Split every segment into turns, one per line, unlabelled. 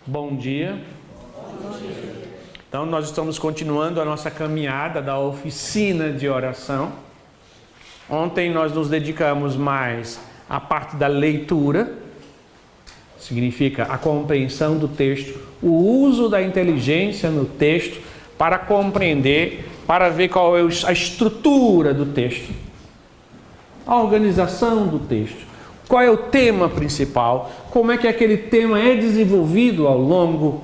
Bom dia. Então, nós estamos continuando a nossa caminhada da oficina de oração. Ontem nós nos dedicamos mais à parte da leitura, significa a compreensão do texto, o uso da inteligência no texto para compreender, para ver qual é a estrutura do texto, a organização do texto, qual é o tema principal, como é que aquele tema é desenvolvido ao longo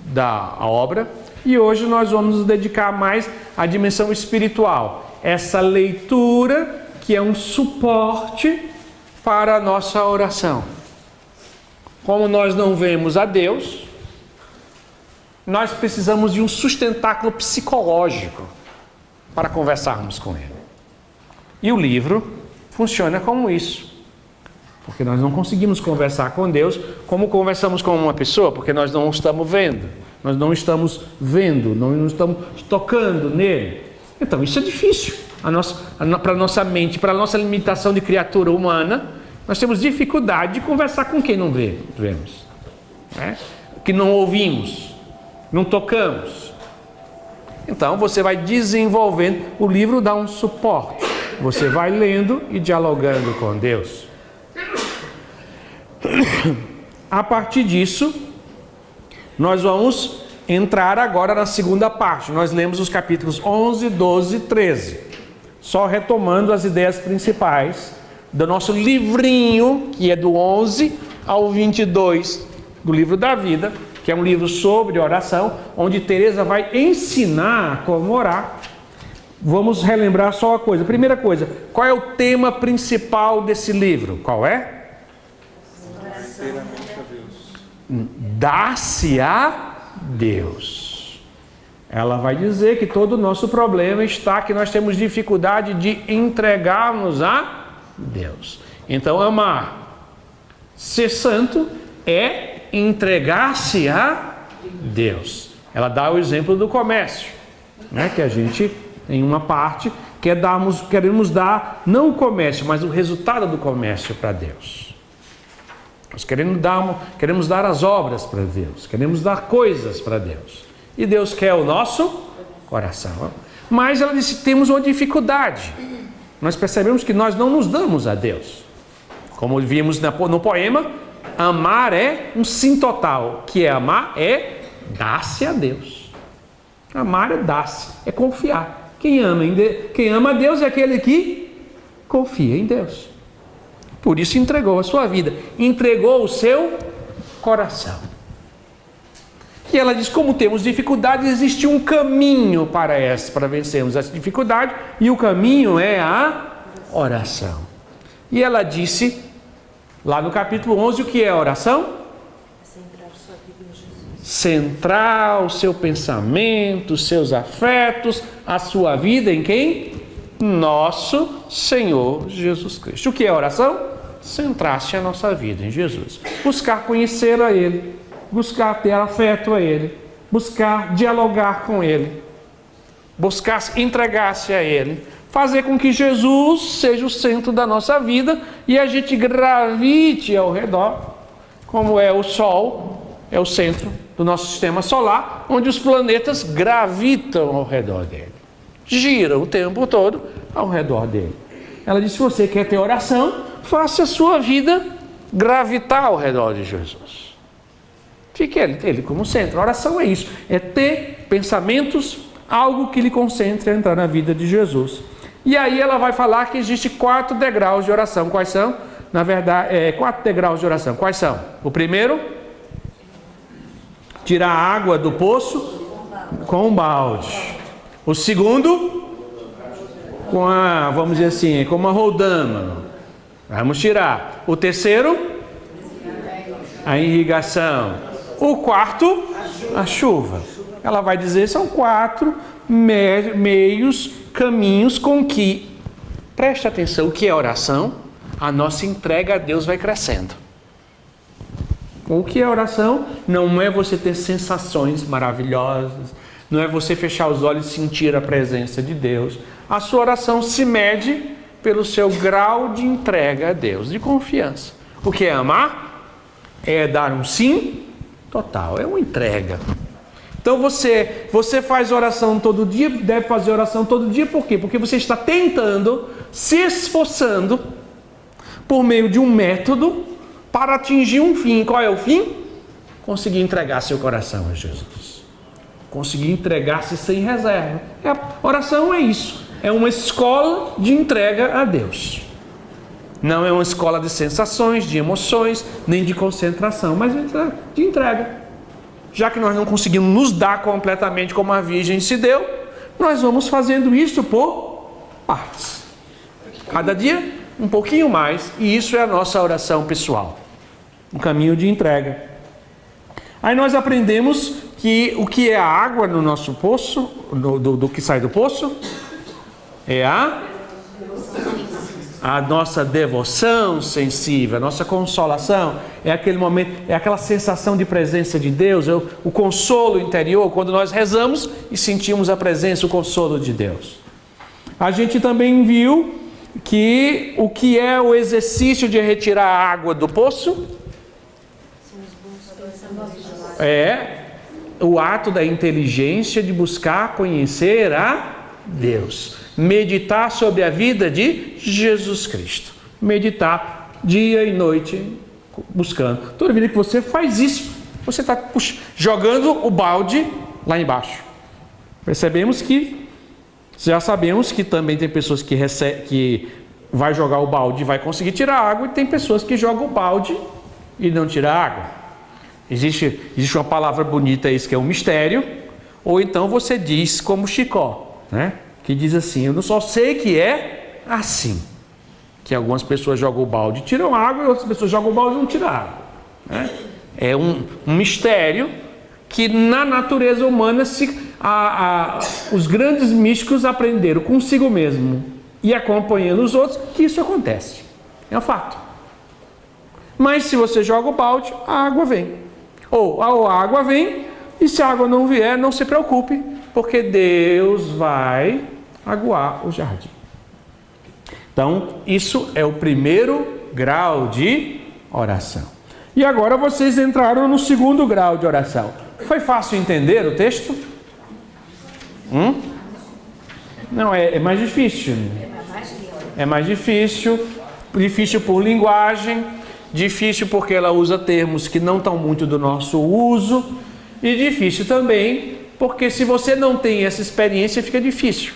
da obra. E hoje nós vamos nos dedicar mais à dimensão espiritual, essa leitura que é um suporte para a nossa oração. Como nós não vemos a Deus, nós precisamos de um sustentáculo psicológico para conversarmos com Ele. E o livro funciona como isso. Porque nós não conseguimos conversar com Deus como conversamos com uma pessoa, porque nós não estamos vendo. Nós não estamos vendo, não estamos tocando nele. Então isso é difícil. Para a nossa mente, para a nossa limitação de criatura humana, nós temos dificuldade de conversar com quem não vemos, né? Que não ouvimos, não tocamos. Então você vai desenvolvendo, o livro dá um suporte. Você vai lendo e dialogando com Deus. A partir disso, nós vamos entrar agora na segunda parte. Nós lemos os capítulos 11, 12 e 13. Só retomando as ideias principais do nosso livrinho, que é do 11 ao 22 do livro da vida, que é um livro sobre oração, onde Teresa vai ensinar como orar. Vamos relembrar só uma coisa. Primeira coisa, qual é o tema principal desse livro? Qual é? Dá-se a Deus. Ela vai dizer que todo o nosso problema está que nós temos dificuldade de entregarmos a Deus. Então, amar, ser santo é entregar-se a Deus. Ela dá o exemplo do comércio, né? Que a gente, em uma parte, queremos dar não o comércio, mas o resultado do comércio para Deus. Nós queremos dar as obras para Deus, queremos dar coisas para Deus. E Deus quer o nosso coração. Mas ela disse, temos uma dificuldade. Nós percebemos que nós não nos damos a Deus. Como vimos no poema, amar é um sim total. Que é amar é dar-se a Deus. Amar é dar-se, é confiar. Quem ama a Deus é aquele que confia em Deus. Por isso entregou a sua vida, entregou o seu coração. E ela diz, como temos dificuldades, existe um caminho para vencermos essa dificuldade, e o caminho é a oração. E ela disse, lá no capítulo 11, o que é a oração?
Centrar sua vida em Jesus.
Centrar o seu pensamento, os seus afetos, a sua vida em quem? Nosso Senhor Jesus Cristo. O que é oração? Centrar-se a nossa vida em Jesus. Buscar conhecer a Ele, buscar ter afeto a Ele, buscar dialogar com Ele, buscar entregar-se a Ele, fazer com que Jesus seja o centro da nossa vida e a gente gravite ao redor, como é o Sol, é o centro do nosso sistema solar, onde os planetas gravitam ao redor dele, giram o tempo todo ao redor dele. Ela disse, se você quer ter oração, faça a sua vida gravitar ao redor de Jesus. Fique ele como centro. A oração é isso, é ter pensamentos, algo que lhe concentre a entrar na vida de Jesus. E aí ela vai falar que existe 4 degraus de oração. Quais são? Na verdade, 4 degraus de oração. Quais são? O primeiro, tirar a água do poço com um balde. O segundo, vamos dizer assim, com uma roldama. Vamos tirar. O terceiro, a irrigação. O quarto, a chuva. Ela vai dizer, são 4 meios, caminhos com que, preste atenção, o que é oração? A nossa entrega a Deus vai crescendo. O que é oração? Não é você ter sensações maravilhosas, não é você fechar os olhos e sentir a presença de Deus. A sua oração se mede pelo seu grau de entrega a Deus, de confiança. O que é amar? É dar um sim total, é uma entrega. Então você faz oração todo dia, deve fazer oração todo dia, por quê? Porque você está tentando, se esforçando, por meio de um método, para atingir um fim. Qual é o fim? Conseguir entregar seu coração a Jesus. Conseguir entregar-se sem reserva. A oração é isso, é uma escola de entrega a Deus. Não é uma escola de sensações, de emoções, nem de concentração, mas de entrega. Já que nós não conseguimos nos dar completamente como a Virgem se deu, nós vamos fazendo isso por partes. Cada dia, um pouquinho mais, e isso é a nossa oração pessoal. Um caminho de entrega. Aí nós aprendemos que o que é a água no nosso poço, do que sai do poço, é a nossa devoção sensível, a nossa consolação, é aquele momento, é aquela sensação de presença de Deus, é o consolo interior, quando nós rezamos e sentimos a presença, o consolo de Deus. A gente também viu que o que é o exercício de retirar a água do poço é o ato da inteligência de buscar conhecer a Deus. Meditar sobre a vida de Jesus Cristo. Meditar dia e noite buscando. Toda vida que você faz isso, você está jogando o balde lá embaixo. Já sabemos que também tem pessoas que vai jogar o balde e vai conseguir tirar água, e tem pessoas que jogam o balde e não tiram água. Existe uma palavra bonita isso que é um mistério, ou então você diz como Chicó, né? Que diz assim: eu só sei que é assim, que algumas pessoas jogam o balde e tiram água, e outras pessoas jogam o balde e não tiram água, né? É um mistério que na natureza humana os grandes místicos aprenderam consigo mesmo e acompanhando os outros que isso acontece, é um fato. Mas se você joga o balde, a água vem, ou a água vem, e se a água não vier, não se preocupe, porque Deus vai aguar o jardim. Então, isso é o primeiro grau de oração. E agora vocês entraram no segundo grau de oração. Foi fácil entender o texto? Não, é mais difícil. É mais difícil. Difícil por linguagem, difícil porque ela usa termos que não estão muito do nosso uso, e difícil também porque se você não tem essa experiência, fica difícil.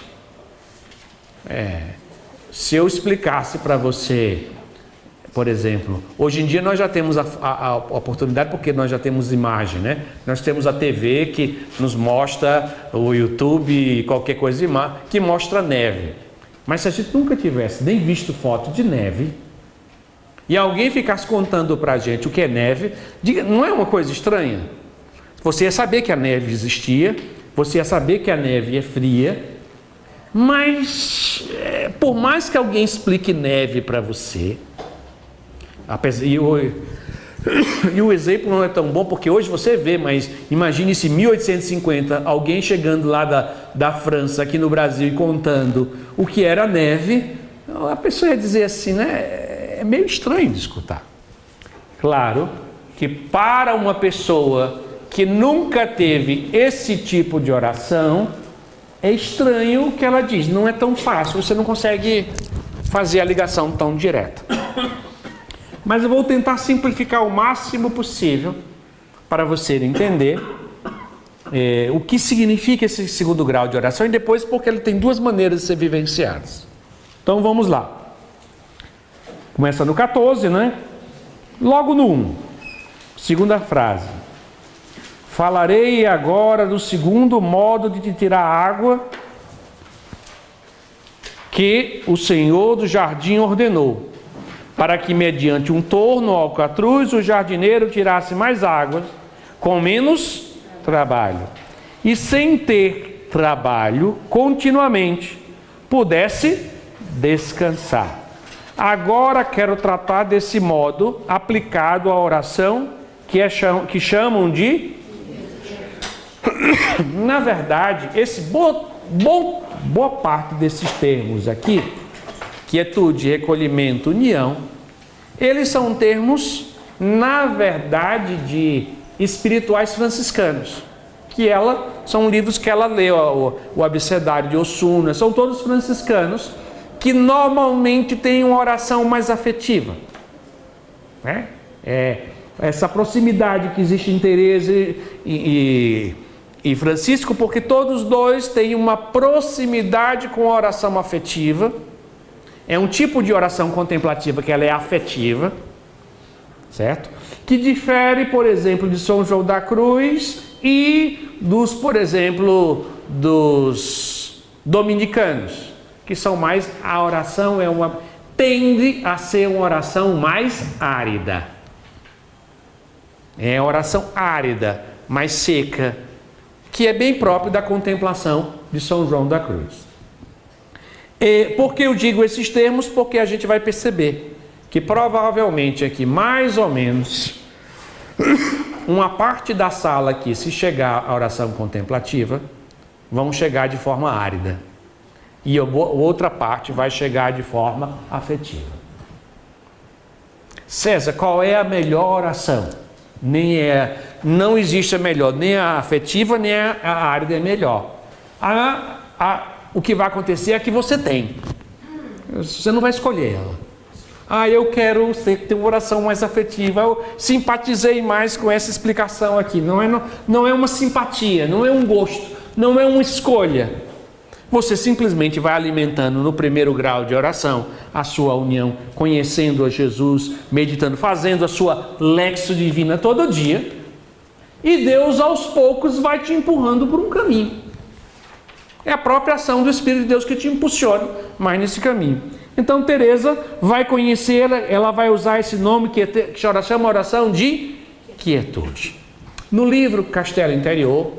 Se eu explicasse para você, por exemplo, hoje em dia nós já temos a oportunidade, porque nós já temos imagem, né? Nós temos a TV que nos mostra, o YouTube, qualquer coisa de imagem, que mostra neve. Mas se a gente nunca tivesse nem visto foto de neve, e alguém ficasse contando para a gente o que é neve, não é uma coisa estranha? Você ia saber que a neve existia, você ia saber que a neve é fria, mas por mais que alguém explique neve para você, e o exemplo não é tão bom porque hoje você vê, mas imagine se em 1850 alguém chegando lá da França aqui no Brasil e contando o que era neve, a pessoa ia dizer assim, né? É meio estranho de escutar. Claro que para uma pessoa que nunca teve esse tipo de oração, é estranho o que ela diz, não é tão fácil, você não consegue fazer a ligação tão direta. Mas eu vou tentar simplificar o máximo possível para você entender o que significa esse segundo grau de oração, e depois porque ele tem duas maneiras de ser vivenciadas. Então vamos lá. Começa no 14, né? Logo no 1, segunda frase. Falarei agora do segundo modo de tirar água que o Senhor do jardim ordenou, para que mediante um torno ou alcatruz o jardineiro tirasse mais águas com menos trabalho, e sem ter trabalho continuamente pudesse descansar. Agora quero tratar desse modo aplicado à oração que chamam de... Na verdade, boa parte desses termos aqui, quietude, recolhimento, união, eles são termos, na verdade, de Espirituais Franciscanos, que são livros que ela leu, o Abecedário de Osuna, são todos franciscanos que normalmente têm uma oração mais afetiva, né? Essa proximidade que existe em Teresa e Francisco, porque todos dois têm uma proximidade com a oração afetiva. É um tipo de oração contemplativa que ela é afetiva, certo? Que difere, por exemplo, de São João da Cruz e por exemplo, dos dominicanos, que são mais, a oração tende a ser uma oração mais árida. É a oração árida, mais seca, que é bem próprio da contemplação de São João da Cruz. Por que eu digo esses termos? Porque a gente vai perceber que provavelmente aqui, mais ou menos, uma parte da sala aqui, se chegar à oração contemplativa, vão chegar de forma árida. E a outra parte vai chegar de forma afetiva. César, qual é a melhor oração? Não existe a melhor, nem a afetiva, nem a árida é melhor. O que vai acontecer é que você tem. Você não vai escolher ela. Eu quero ter uma oração mais afetiva. Eu simpatizei mais com essa explicação aqui. Não é uma simpatia, não é um gosto, não é uma escolha. Você simplesmente vai alimentando no primeiro grau de oração a sua união, conhecendo a Jesus, meditando, fazendo a sua lexo divina todo dia. E Deus aos poucos vai te empurrando por um caminho. É a própria ação do Espírito de Deus que te impulsiona mais nesse caminho. Então Teresa vai conhecer, ela vai usar esse nome que chama oração de quietude. No livro Castelo Interior,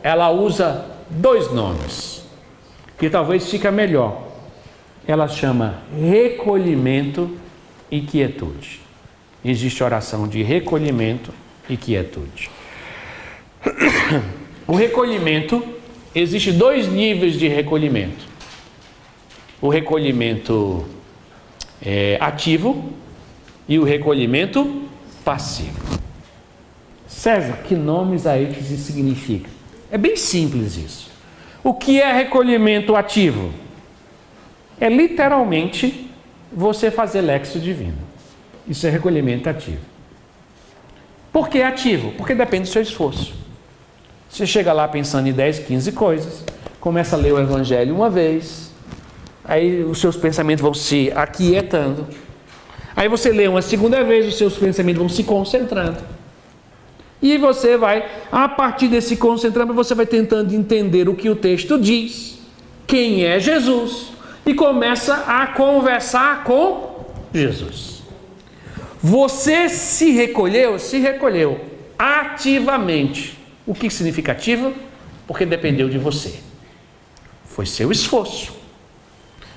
ela usa 2 nomes, que talvez fica melhor. Ela chama recolhimento e quietude. Existe oração de recolhimento e quietude. O recolhimento, existe 2 níveis de recolhimento. O recolhimento ativo e o recolhimento passivo. César, que nomes aí que isso significa? É bem simples isso. O que é recolhimento ativo? É literalmente você fazer lexo divino. Isso é recolhimento ativo. Por que ativo? Porque depende do seu esforço. Você chega lá pensando em 10, 15 coisas, começa a ler o Evangelho uma vez, aí os seus pensamentos vão se aquietando. Aí você lê uma segunda vez, os seus pensamentos vão se concentrando. E você vai, a partir desse concentramento, você vai tentando entender o que o texto diz, quem é Jesus, e começa a conversar com Jesus. Você se recolheu ativamente. O que significa ativo? Porque dependeu de você. Foi seu esforço.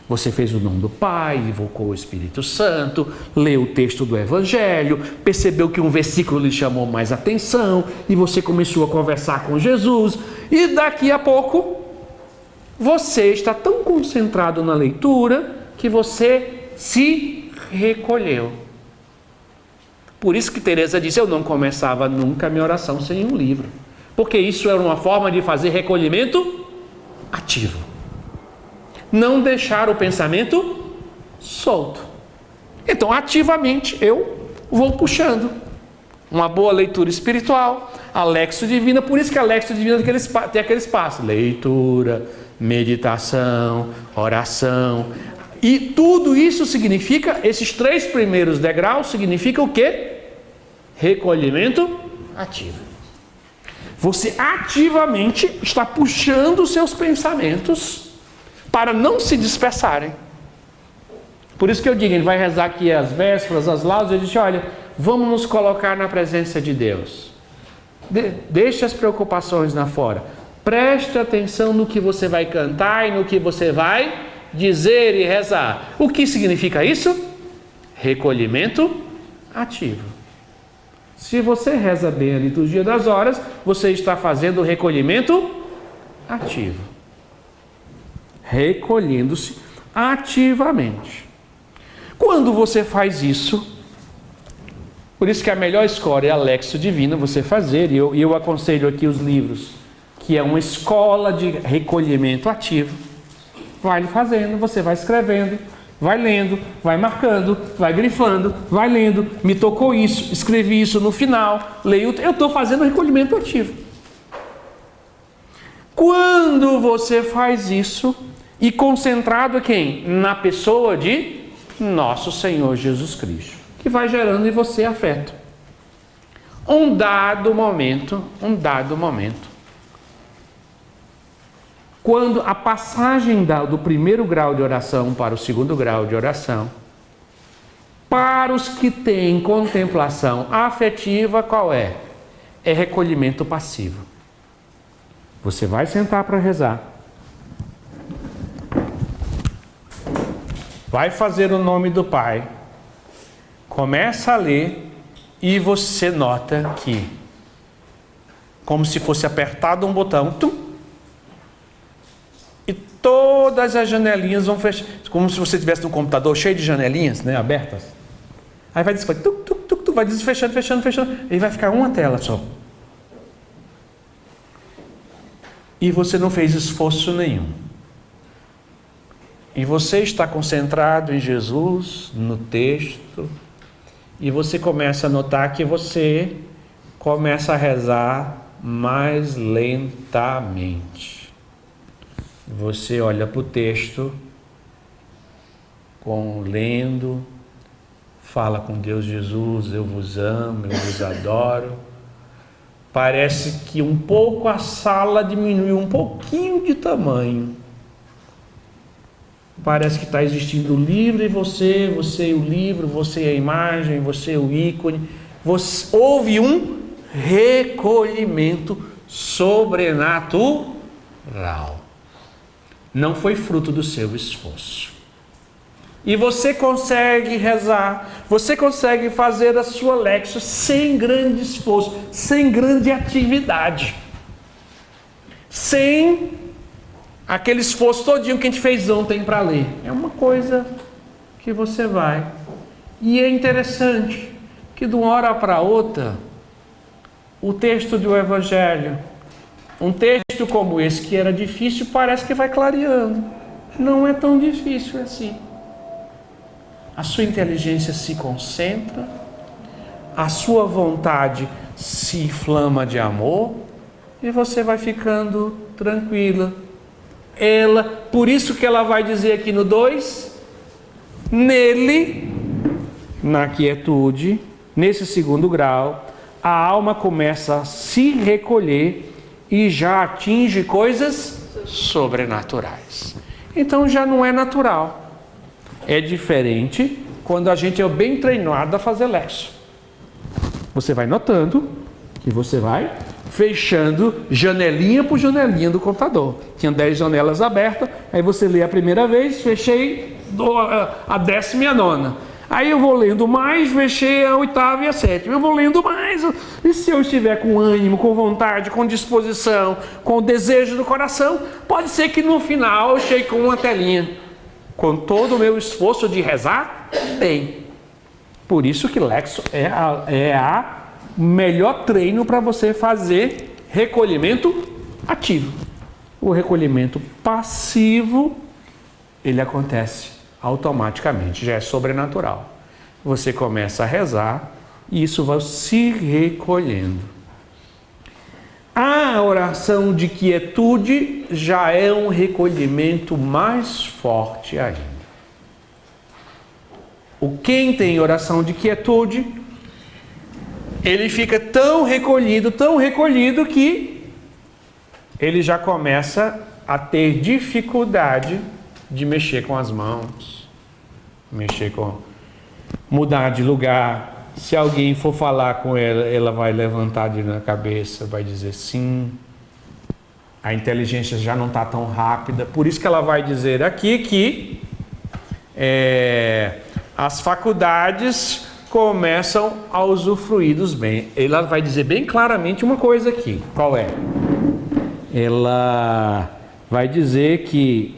Você fez o nome do Pai, invocou o Espírito Santo, leu o texto do Evangelho, percebeu que um versículo lhe chamou mais atenção e você começou a conversar com Jesus. E daqui a pouco, você está tão concentrado na leitura que você se recolheu. Por isso que Teresa disse, eu não começava nunca a minha oração sem um livro. Porque isso era uma forma de fazer recolhimento ativo. Não deixar o pensamento solto. Então, ativamente, eu vou puxando. Uma boa leitura espiritual, a lexo divina. Por isso que a lexo divina tem aquele espaço. Leitura, meditação, oração. E tudo isso significa, esses 3 primeiros degraus significam o quê? Recolhimento ativo. Você ativamente está puxando os seus pensamentos para não se dispersarem. Por isso que eu digo, ele vai rezar aqui as vésperas, as laudes, ele diz, olha, vamos nos colocar na presença de Deus. Deixe as preocupações lá fora. Preste atenção no que você vai cantar e no que você vai dizer e rezar. O que significa isso? Recolhimento ativo. Se você reza bem a liturgia das horas, você está fazendo o recolhimento ativo. Recolhendo-se ativamente. Quando você faz isso, Por isso que a melhor escola é a Lexio Divina, você fazer, e eu aconselho aqui os livros, que é uma escola de recolhimento ativo. Vai fazendo, você vai escrevendo, vai lendo, vai marcando, vai grifando, vai lendo. Me tocou isso, escrevi isso no final, leio. Eu estou fazendo recolhimento ativo. Quando você faz isso, e concentrado quem? Na pessoa de nosso Senhor Jesus Cristo, que vai gerando em você afeto. Um dado momento, quando a passagem do primeiro grau de oração para o segundo grau de oração, para os que têm contemplação afetiva, qual é? É recolhimento passivo. Você vai sentar para rezar, vai fazer o nome do Pai, começa a ler e você nota que, como se fosse apertado um botão, e todas as janelinhas vão fechar, como se você tivesse um computador cheio de janelinhas, né, abertas. Aí vai vai desfechando, fechando, e vai ficar uma tela só. E você não fez esforço nenhum. E você está concentrado em Jesus, no texto, e você começa a notar que você começa a rezar mais lentamente. Você olha para o texto, lendo, fala com Deus: Jesus, eu vos amo, eu vos adoro. Parece que um pouco a sala diminuiu um pouquinho de tamanho. Parece que está existindo o livro e você e o livro, você e a imagem, você e o ícone. Houve um recolhimento sobrenatural. Não foi fruto do seu esforço. E você consegue rezar, você consegue fazer a sua Lexio sem grande esforço, sem grande atividade. Sem aquele esforço todinho que a gente fez ontem para ler. É uma coisa que você vai. E é interessante que de uma hora para outra, o texto do Evangelho, um texto como esse que era difícil, parece que vai clareando. Não é tão difícil assim. A sua inteligência se concentra, a sua vontade se inflama de amor e você vai ficando tranquila. Por isso que ela vai dizer aqui no 2, nele, na quietude, nesse segundo grau, a alma começa a se recolher e já atinge coisas sobrenaturais. Então já não é natural. É diferente quando a gente é bem treinado a fazer Lexio. Você vai notando e você vai fechando janelinha por janelinha do computador. Tinha 10 janelas abertas, aí você lê a primeira vez, fechei a 10ª e a 9ª. Aí eu vou lendo mais, fechei a 8ª e a 7ª. Eu vou lendo mais. E se eu estiver com ânimo, com vontade, com disposição, com o desejo do coração, pode ser que no final eu chegue com uma telinha. Com todo o meu esforço de rezar, tem. Por isso que Lexio é a melhor treino para você fazer recolhimento ativo. O recolhimento passivo, ele acontece automaticamente, já é sobrenatural. Você começa a rezar e isso vai se recolhendo. A oração de quietude já é um recolhimento mais forte ainda. Quem tem oração de quietude, ele fica tão recolhido que ele já começa a ter dificuldade de mexer com as mãos, mudar de lugar. Se alguém for falar com ela, ela vai levantar na cabeça, vai dizer sim. A inteligência já não está tão rápida. Por isso que ela vai dizer aqui que as faculdades começam a usufruir dos bens. Ela vai dizer bem claramente uma coisa aqui. Qual é? Ela vai dizer que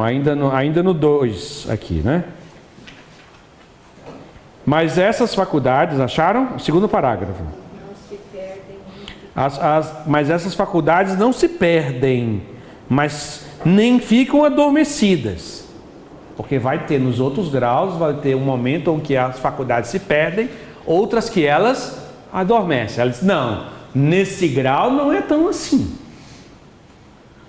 ainda no 2 aqui, né? Mas essas faculdades, acharam? Segundo parágrafo.
Não se perdem.
Mas essas faculdades não se perdem, mas nem ficam adormecidas. Porque vai ter nos outros graus, vai ter um momento em que as faculdades se perdem, outras que elas adormecem. Elas dizem, não, nesse grau não é tão assim.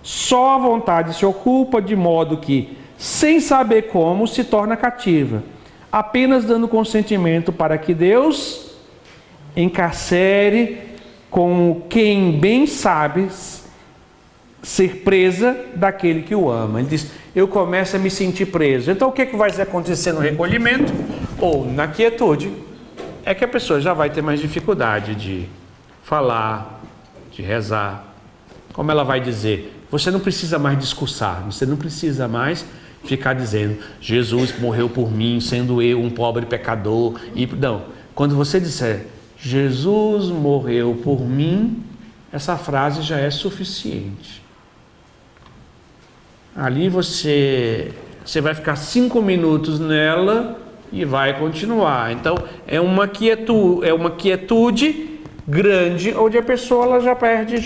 Só a vontade se ocupa de modo que, sem saber como, se torna cativa, apenas dando consentimento para que Deus encarcere com quem bem sabe ser presa daquele que o ama. Ele diz, eu começo a me sentir preso. Então o que vai acontecer no recolhimento ou na quietude? É que a pessoa já vai ter mais dificuldade de falar, de rezar. Como ela vai dizer? Você não precisa mais discursar, você não precisa mais ficar dizendo, Jesus morreu por mim, sendo eu um pobre pecador. Não, quando você disser, Jesus morreu por mim, essa frase já é suficiente. Ali você vai ficar 5 minutos nela e vai continuar. Então é uma quietude grande, onde a pessoa ela já perde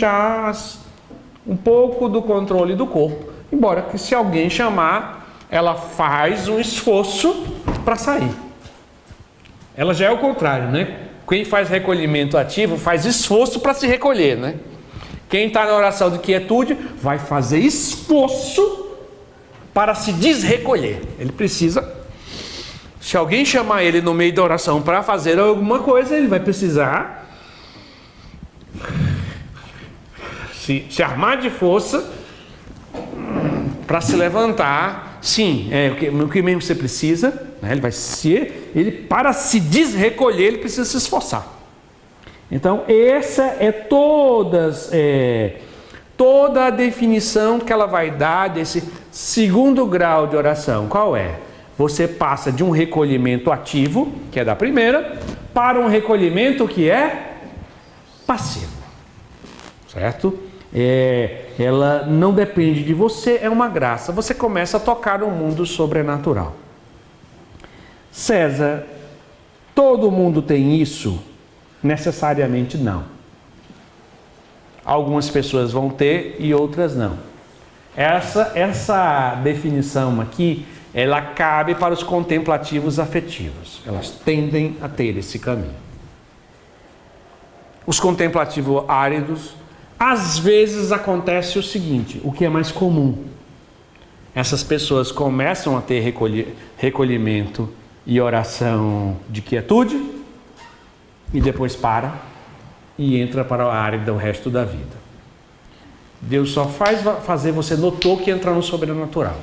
um pouco do controle do corpo. Embora que se alguém chamar, ela faz um esforço para sair. Ela já é o contrário, né? Quem faz recolhimento ativo faz esforço para se recolher, né? Quem está na oração de quietude vai fazer esforço para se desrecolher. Ele precisa, se alguém chamar ele no meio da oração para fazer alguma coisa, ele vai precisar se armar de força para se levantar. Sim, o que mesmo você precisa, né? Para se desrecolher, ele precisa se esforçar. Então, essa é toda a definição que ela vai dar desse segundo grau de oração. Qual é? Você passa de um recolhimento ativo, que é da primeira, para um recolhimento que é passivo. Certo? Ela não depende de você, é uma graça. Você começa a tocar no mundo sobrenatural. César, todo mundo tem isso? Necessariamente não. Algumas pessoas vão ter e outras não. Essa definição aqui, ela cabe para os contemplativos afetivos. Elas tendem a ter esse caminho. Os contemplativos áridos, às vezes acontece o seguinte, o que é mais comum. Essas pessoas começam a ter recolhimento e oração de quietude e depois para e entra para a árida o resto da vida. Deus só faz fazer você notou que entra no sobrenatural.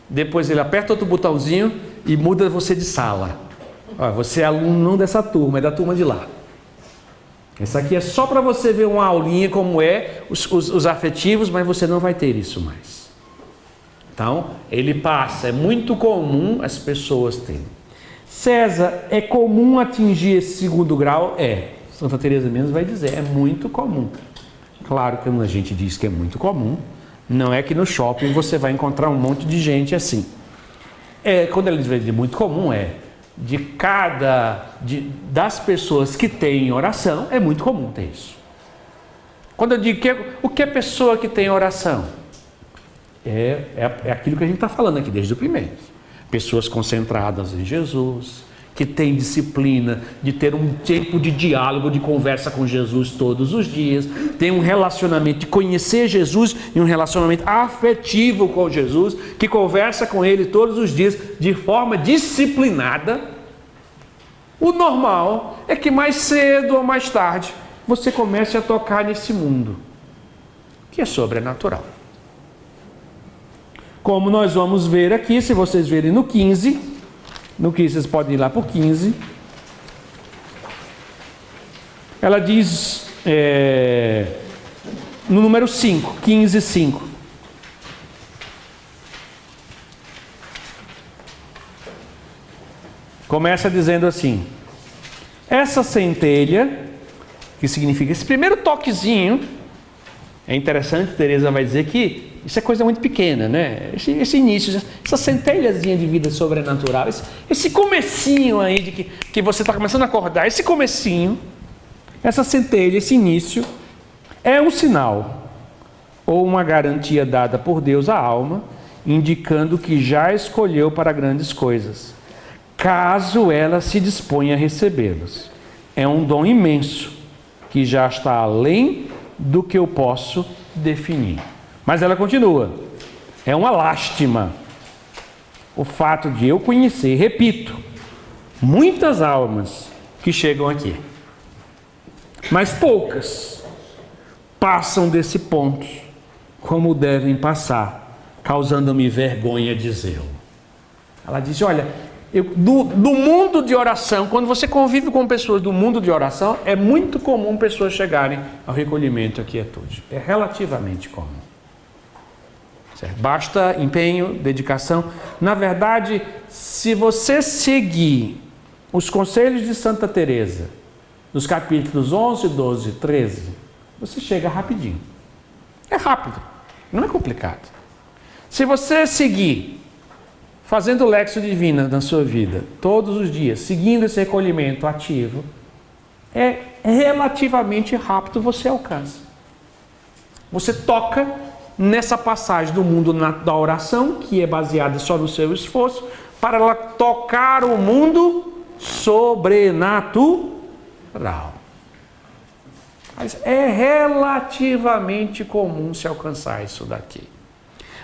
Depois ele aperta outro botãozinho e muda você de sala. Você é aluno não dessa turma, é da turma de lá. Essa aqui é só para você ver uma aulinha como é os afetivos, mas você não vai ter isso mais. Então, ele passa, é muito comum as pessoas terem. César, é comum atingir esse segundo grau? Santa Teresa mesmo vai dizer, é muito comum. Claro que quando a gente diz que é muito comum, não é que no shopping você vai encontrar um monte de gente assim. Quando ele diz de muito comum, das pessoas que têm oração, é muito comum ter isso. Quando eu digo o que é pessoa que tem oração? É aquilo que a gente está falando aqui desde o primeiro. Pessoas concentradas em Jesus, que têm disciplina de ter um tempo de diálogo, de conversa com Jesus todos os dias, tem um relacionamento de conhecer Jesus e um relacionamento afetivo com Jesus, que conversa com Ele todos os dias de forma disciplinada. O normal é que mais cedo ou mais tarde você comece a tocar nesse mundo, que é sobrenatural. Como nós vamos ver aqui, se vocês verem no 15, vocês podem ir lá para o 15, ela diz, no número 5, 15, 5. Começa dizendo assim, essa centelha, que significa esse primeiro toquezinho, é interessante, Teresa vai dizer que isso é coisa muito pequena, né? Esse início, essa centelhazinha de vida sobrenatural, esse comecinho aí de que você está começando a acordar, esse comecinho, essa centelha, esse início, é um sinal ou uma garantia dada por Deus à alma, indicando que já escolheu para grandes coisas, caso ela se disponha a recebê-los. É um dom imenso, que já está além do que eu posso definir. Mas ela continua. É uma lástima o fato de eu conhecer, repito, muitas almas que chegam aqui, mas poucas passam desse ponto como devem passar, causando-me vergonha dizê-lo. Ela diz, olha, do mundo de oração, quando você convive com pessoas do mundo de oração, é muito comum pessoas chegarem ao recolhimento e à quietude. É relativamente comum. Certo? Basta empenho, dedicação. Na verdade, se você seguir os conselhos de Santa Teresa, nos capítulos 11, 12 e 13, você chega rapidinho. É rápido, não é complicado. Se você seguir fazendo Lexio Divina na sua vida, todos os dias, seguindo esse recolhimento ativo, é relativamente rápido, você alcança. Você toca nessa passagem do mundo da oração, que é baseada só no seu esforço, para ela tocar o mundo sobrenatural. Mas é relativamente comum se alcançar isso daqui.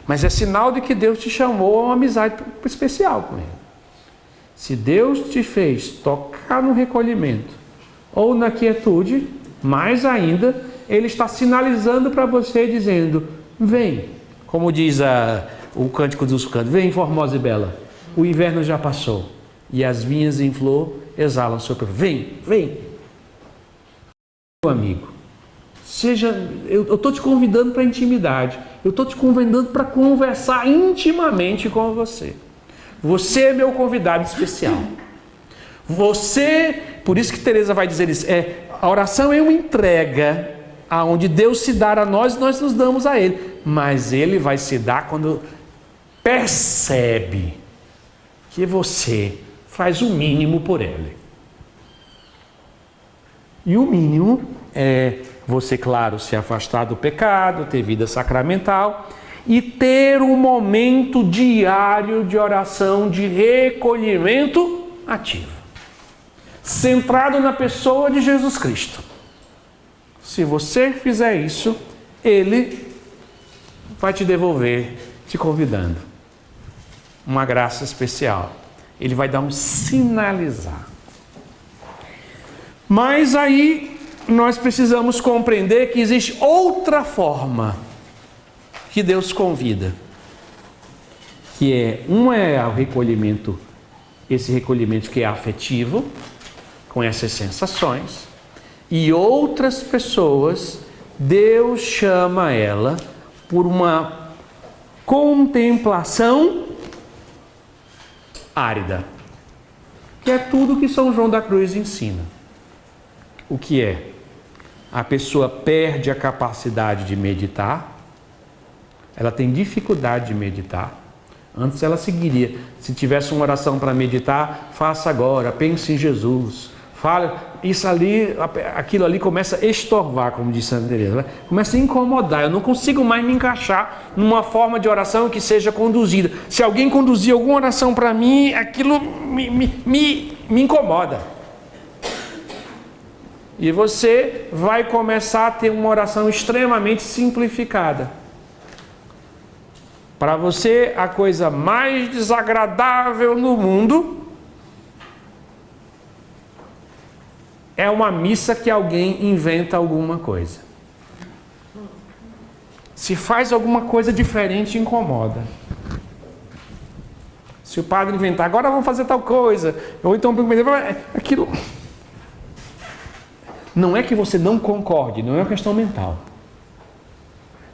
Mas é sinal de que Deus te chamou a uma amizade especial com Ele. Se Deus te fez tocar no recolhimento ou na quietude, mais ainda, Ele está sinalizando para você, dizendo, vem, como diz o Cântico dos Cânticos, vem Formosa e Bela, o inverno já passou e as vinhas em flor exalam seu perfume. Vem, meu amigo, eu estou te convidando para a intimidade, eu estou te convidando para conversar intimamente com você. Você é meu convidado especial. Por isso que Teresa vai dizer isso, a oração é uma entrega aonde Deus se dá a nós e nós nos damos a Ele. Mas Ele vai se dar quando percebe que você faz o mínimo por Ele. E o mínimo é você, claro, se afastar do pecado, ter vida sacramental e ter um momento diário de oração, de recolhimento ativo, centrado na pessoa de Jesus Cristo. Se você fizer isso, Ele vai te devolver, te convidando. Uma graça especial. Ele vai dar um sinalizar. Mas aí nós precisamos compreender que existe outra forma que Deus convida. Que uma é o recolhimento, esse recolhimento que é afetivo, com essas sensações. E outras pessoas, Deus chama ela por uma contemplação árida, que é tudo que São João da Cruz ensina. O que é? A pessoa perde a capacidade de meditar, ela tem dificuldade de meditar. Antes ela seguiria, se tivesse uma oração para meditar, faça agora, pense em Jesus. Fala, isso ali, aquilo ali começa a estorvar, como disse Santa Teresa, né? Começa a incomodar, eu não consigo mais me encaixar numa forma de oração que seja conduzida. Se alguém conduzir alguma oração para mim, aquilo me incomoda. E você vai começar a ter uma oração extremamente simplificada. Para você, a coisa mais desagradável no mundo é uma missa que alguém inventa alguma coisa. Se faz alguma coisa diferente, incomoda. Se o padre inventar, agora vamos fazer tal coisa, ou então aquilo. Não é que você não concorde, não é uma questão mental.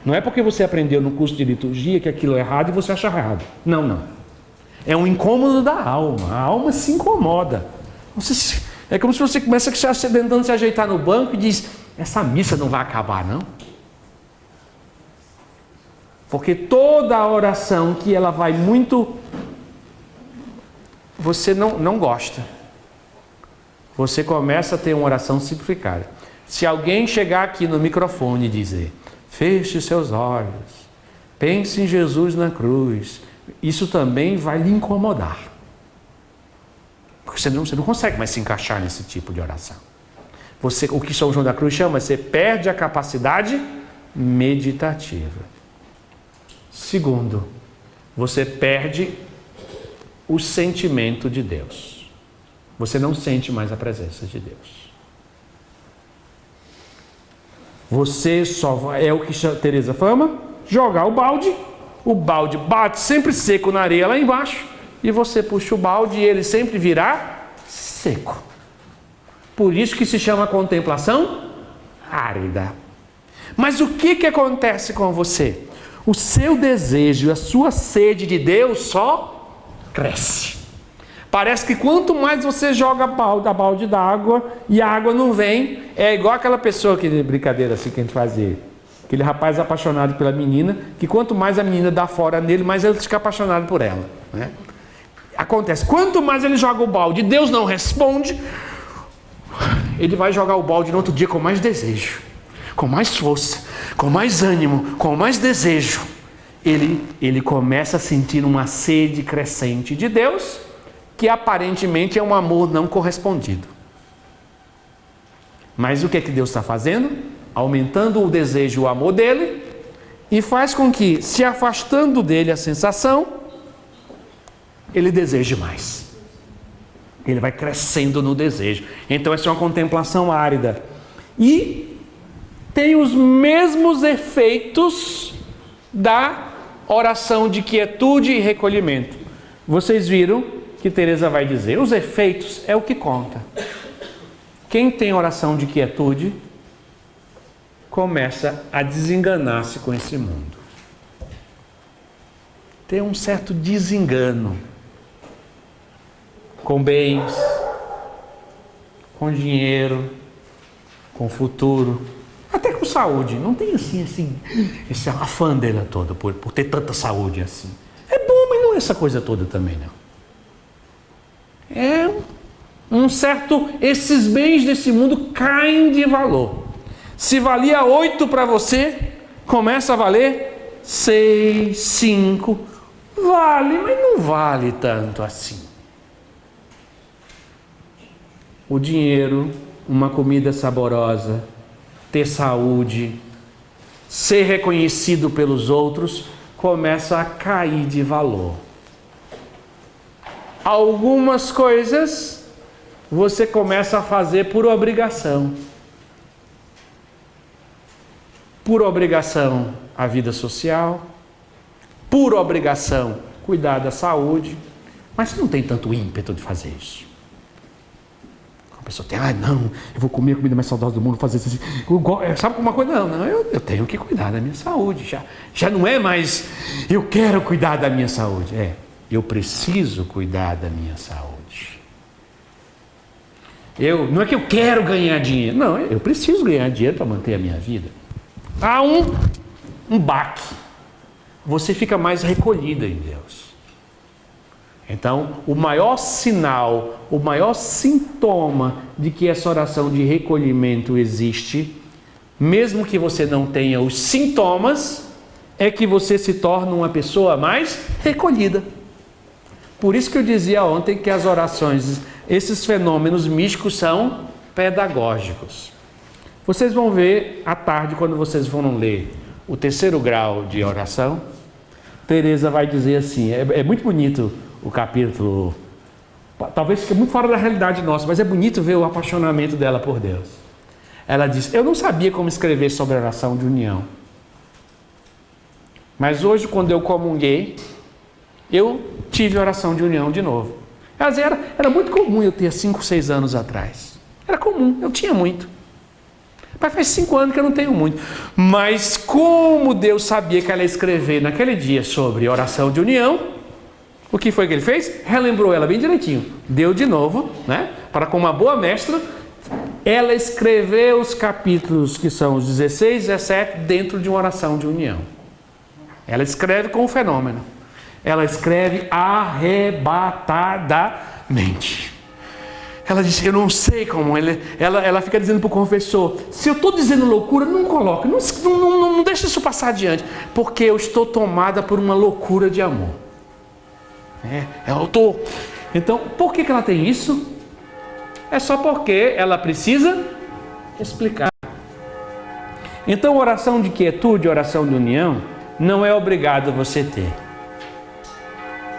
Não é porque você aprendeu no curso de liturgia que aquilo é errado e você acha errado. Não, não. É um incômodo da alma. A alma se incomoda. É como se você começa tentando se ajeitar no banco e diz, essa missa não vai acabar, não? Porque toda a oração que ela vai muito... Você não gosta. Você começa a ter uma oração simplificada. Se alguém chegar aqui no microfone e dizer: feche seus olhos, pense em Jesus na cruz, isso também vai lhe incomodar. Porque você não consegue mais se encaixar nesse tipo de oração. O que São João da Cruz chama, você perde a capacidade meditativa. Segundo, você perde o sentimento de Deus. Você não sente mais a presença de Deus. Você só vai, é o que Teresa fama, jogar o balde bate sempre seco na areia lá embaixo, e você puxa o balde e ele sempre virá seco. Por isso que se chama contemplação árida. Mas o que acontece com você? O seu desejo, a sua sede de Deus só cresce. Parece que quanto mais você joga a balde d'água e a água não vem, é igual aquela pessoa, que brincadeira assim que a gente fazia. Aquele rapaz apaixonado pela menina, que quanto mais a menina dá fora nele, mais ele fica apaixonado por ela, né? Acontece, quanto mais ele joga o balde e Deus não responde, ele vai jogar o balde no outro dia com mais desejo, com mais força, com mais ânimo, com mais desejo. Ele começa a sentir uma sede crescente de Deus, que aparentemente é um amor não correspondido. Mas o que Deus está fazendo? Aumentando o desejo e o amor dele, e faz com que, se afastando dele a sensação, ele deseje mais. Ele vai crescendo no desejo. Então essa é uma contemplação árida. E tem os mesmos efeitos da oração de quietude e recolhimento. Vocês viram que Teresa vai dizer, os efeitos é o que conta. Quem tem oração de quietude começa a desenganar-se com esse mundo. Tem um certo desengano com bens, com dinheiro, com futuro, até com saúde. Não tem assim esse afã dela toda por ter tanta saúde assim. É bom, mas não é essa coisa toda também, não. É um certo... Esses bens desse mundo caem de valor. Se valia 8 para você, começa a valer 6, 5. Vale, mas não vale tanto assim. O dinheiro, uma comida saborosa, ter saúde, ser reconhecido pelos outros, começa a cair de valor. Algumas coisas você começa a fazer por obrigação. Por obrigação, a vida social. Por obrigação, cuidar da saúde. Mas você não tem tanto ímpeto de fazer isso. A pessoa tem, não, eu vou comer a comida mais saudável do mundo, fazer isso assim. Sabe uma coisa? Não, eu tenho que cuidar da minha saúde. Já não é mais, eu quero cuidar da minha saúde. Eu preciso cuidar da minha saúde. Não é que eu quero ganhar dinheiro. Não, eu preciso ganhar dinheiro para manter a minha vida. Há um baque. Você fica mais recolhida em Deus. Então, o maior sinal, o maior sintoma de que essa oração de recolhimento existe, mesmo que você não tenha os sintomas, é que você se torna uma pessoa mais recolhida. Por isso que eu dizia ontem que as orações, esses fenômenos místicos são pedagógicos. Vocês vão ver à tarde, quando vocês forem ler o 3º grau de oração, Teresa vai dizer assim, é muito bonito o capítulo, talvez fique muito fora da realidade nossa, mas é bonito ver o apaixonamento dela por Deus. Ela diz, eu não sabia como escrever sobre a oração de união, mas hoje, quando eu comunguei, eu tive oração de união de novo. Era muito comum eu ter 5, 6 anos atrás. Era comum, eu tinha muito. Mas faz 5 anos que eu não tenho muito. Mas como Deus sabia que ela ia escrever naquele dia sobre oração de união, o que foi que ele fez? Relembrou ela bem direitinho. Deu de novo, né? Para com uma boa mestra, ela escreveu os capítulos que são os 16, 17 dentro de uma oração de união. Ela escreve com o fenômeno. Ela escreve arrebatadamente. Ela diz, eu não sei como. Ela fica dizendo para o confessor, se eu estou dizendo loucura, não coloque, não deixe isso passar adiante, porque eu estou tomada por uma loucura de amor. Eu estou. Então, por que ela tem isso? É só porque ela precisa explicar. Então, oração de quietude, oração de união, não é obrigado você ter.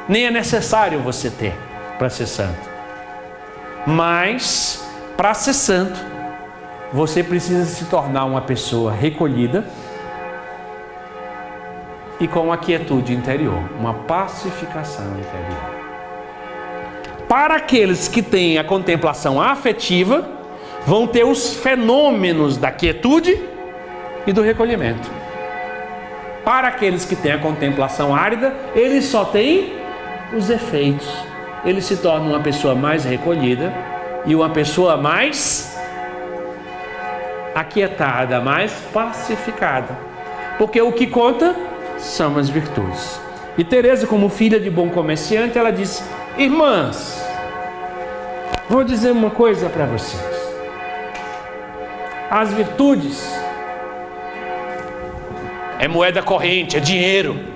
Nem é necessário você ter para ser santo. Mas, para ser santo, você precisa se tornar uma pessoa recolhida e com uma quietude interior, uma pacificação interior. Para aqueles que têm a contemplação afetiva, vão ter os fenômenos da quietude e do recolhimento. Para aqueles que têm a contemplação árida, eles só têm os efeitos. Ele se torna uma pessoa mais recolhida e uma pessoa mais aquietada, mais pacificada. Porque o que conta são as virtudes. E Teresa, como filha de bom comerciante, ela disse, irmãs, vou dizer uma coisa para vocês. As virtudes é moeda corrente, é dinheiro.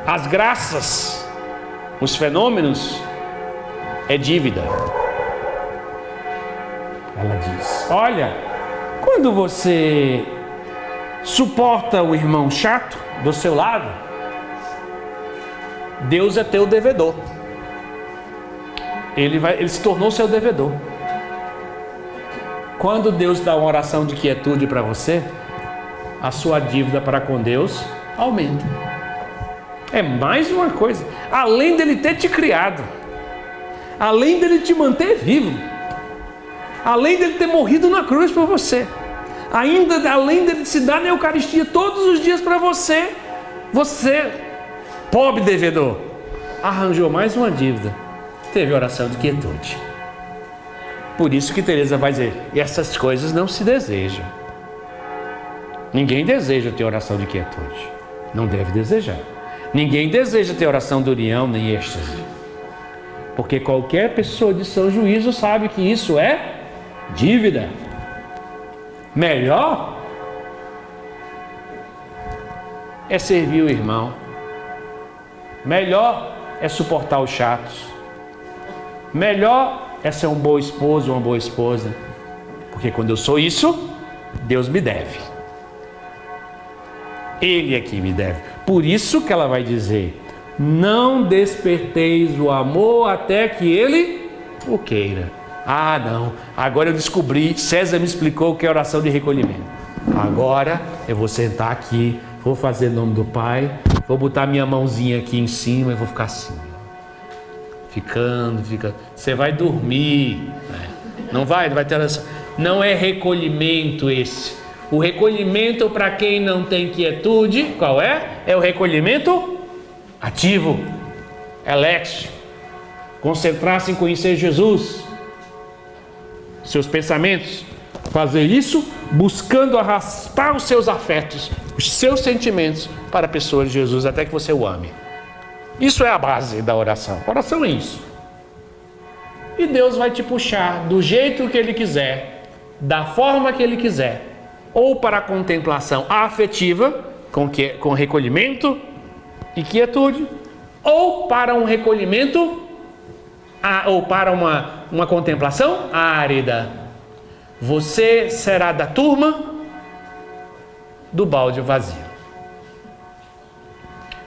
As graças, os fenômenos, é dívida. Ela diz, olha, quando você suporta o irmão chato do seu lado, Deus é teu devedor. Ele se tornou seu devedor. Quando Deus dá uma oração de quietude para você, a sua dívida para com Deus aumenta. É mais uma coisa, além dele ter te criado, além dele te manter vivo, além dele ter morrido na cruz por você, ainda além dele se dar na Eucaristia todos os dias para você, pobre devedor, arranjou mais uma dívida, teve oração de quietude. Por isso que Teresa vai dizer, essas coisas não se desejam. Ninguém deseja ter oração de quietude, não deve desejar. Ninguém deseja ter oração de união nem êxtase. Porque qualquer pessoa de são juízo sabe que isso é dívida. Melhor é servir o irmão. Melhor é suportar os chatos. Melhor é ser um bom esposo ou uma boa esposa. Porque quando eu sou isso, Deus me deve. Ele é que me deve. Por isso que ela vai dizer, não desperteis o amor até que ele o queira. Ah, não, agora eu descobri, César me explicou o que é oração de recolhimento. Agora eu vou sentar aqui, vou fazer em nome do Pai, vou botar minha mãozinha aqui em cima e vou ficar assim. Ficando. Você vai dormir, né? Não vai ter oração. Não é recolhimento esse. O recolhimento para quem não tem quietude, qual é? É o recolhimento ativo, elexio. Concentrar-se em conhecer Jesus, seus pensamentos, fazer isso buscando arrastar os seus afetos, os seus sentimentos para a pessoa de Jesus, até que você o ame. Isso é a base da oração. A oração é isso. E Deus vai te puxar do jeito que Ele quiser, da forma que Ele quiser, ou para a contemplação afetiva, com recolhimento e quietude, ou para um recolhimento, ou para uma contemplação árida. Você será da turma do balde vazio.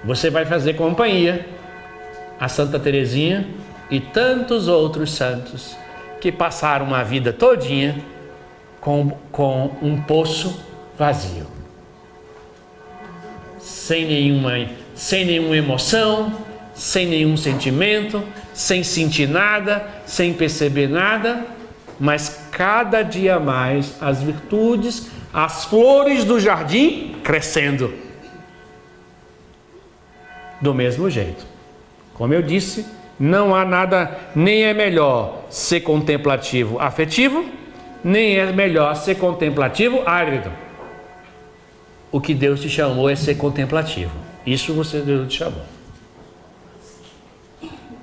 Você vai fazer companhia a Santa Teresinha e tantos outros santos que passaram uma vida todinha com um poço vazio, sem nenhuma emoção, sem nenhum sentimento, sem sentir nada, sem perceber nada, mas cada dia mais as virtudes, as flores do jardim crescendo. Do mesmo jeito, como eu disse, não há nada, nem é melhor ser contemplativo afetivo, nem é melhor ser contemplativo árido. o que Deus te chamou é ser contemplativo. Isso Deus te chamou.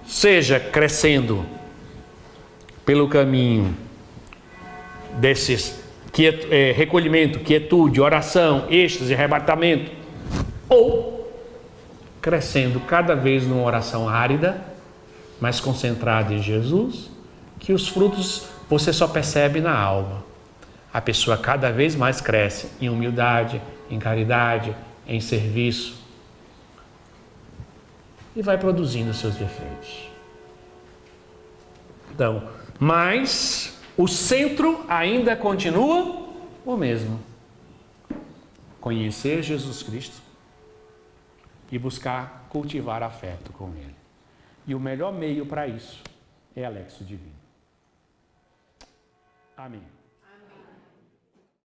Seja crescendo pelo caminho desses recolhimento, quietude, oração, êxtase, arrebatamento, ou crescendo cada vez numa oração árida, mais concentrada em Jesus, que os frutos você só percebe na alma. A pessoa cada vez mais cresce em humildade, em caridade, em serviço e vai produzindo seus defeitos. Então, mas o centro ainda continua o mesmo. Conhecer Jesus Cristo e buscar cultivar afeto com Ele. E o melhor meio para isso é a Lexio Divina. Amém.